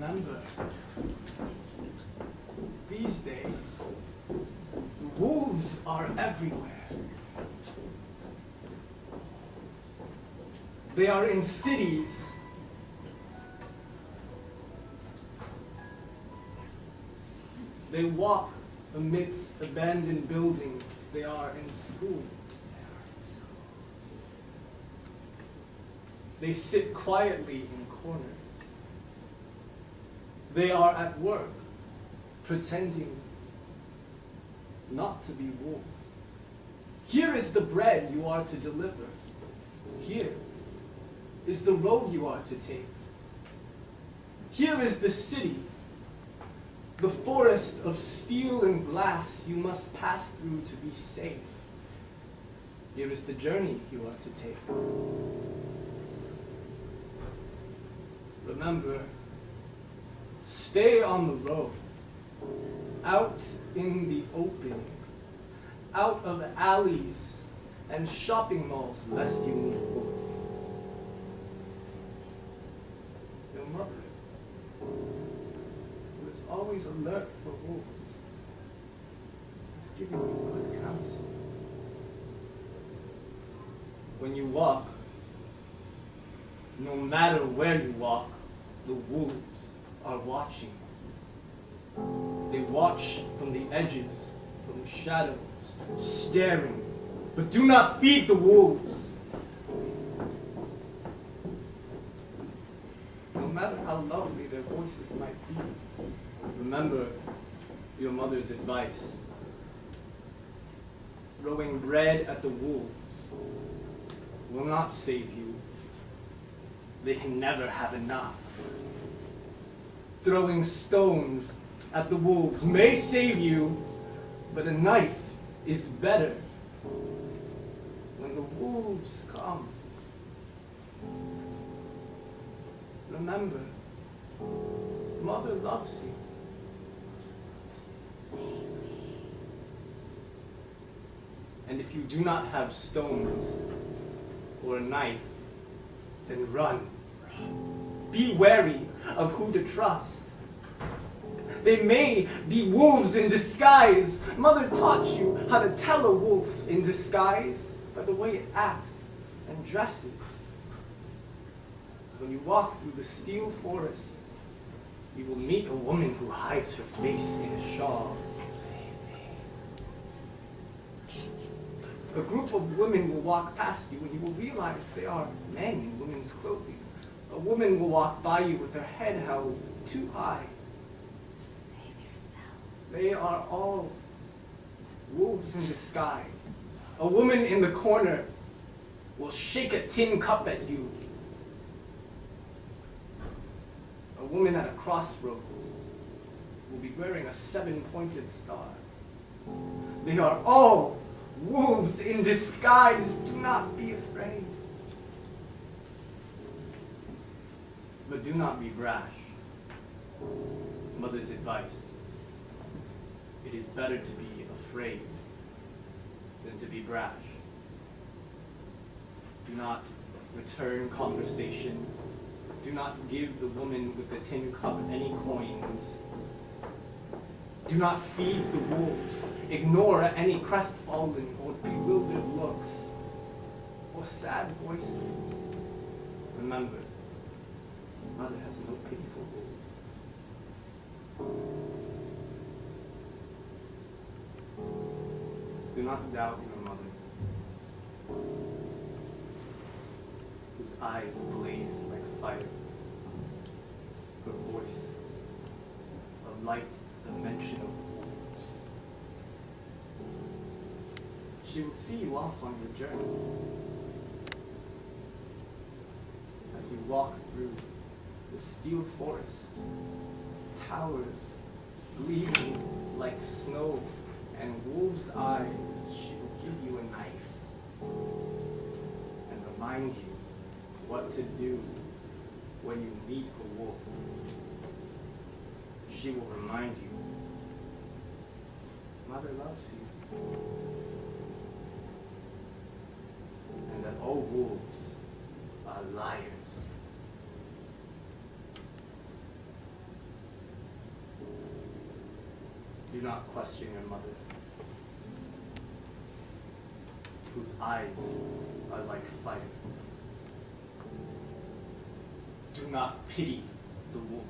Remember, these days, wolves are everywhere. They are in cities. They walk amidst abandoned buildings. They are in school. They sit quietly in corners. They are at work, pretending not to be wolves. Here is the bread you are to deliver. Here is the road you are to take. Here is the city, the forest of steel and glass you must pass through to be safe. Here is the journey you are to take. Remember, stay on the road, out in the open, out of alleys and shopping malls, lest you meet wolves. Your mother, who is always alert for wolves, is giving you good counsel. When you walk, no matter where you walk, the wolves are watching. They watch from the edges, from the shadows, staring, but do not feed the wolves. No matter how lovely their voices might be, remember your mother's advice. Throwing bread at the wolves will not save you. They can never have enough. Throwing stones at the wolves may save you, but a knife is better. When the wolves come, remember, Mother loves you. Save me. And if you do not have stones or a knife, then run. Be wary of who to trust. They may be wolves in disguise. Mother taught you how to tell a wolf in disguise by the way it acts and dresses. When you walk through the steel forest, you will meet a woman who hides her face in a shawl. A group of women will walk past you and you will realize they are men in women's clothing. A woman will walk by you with her head held too high. Save yourself. They are all wolves in disguise. A woman in the corner will shake a tin cup at you. A woman at a crossroads will be wearing a 7-pointed star. They are all wolves in disguise. Do not be afraid. But do not be brash. Mother's advice. It is better to be afraid than to be brash. Do not return conversation. Do not give the woman with the tin cup any coins. Do not feed the wolves. Ignore any crestfallen or bewildered looks or sad voices. Remember, Mother has no pity for wolves. Do not doubt your mother, whose eyes blaze like fire, her voice a light dimension of wolves. She will see you off on your journey as you walk through the steel forest, towers gleaming like snow, and wolves' eyes. She will give you a knife and remind you what to do when you meet a wolf. She will remind you, Mother loves you, and that all wolves are liars. Do not question your mother, whose eyes are like fire. Do not pity the wolf,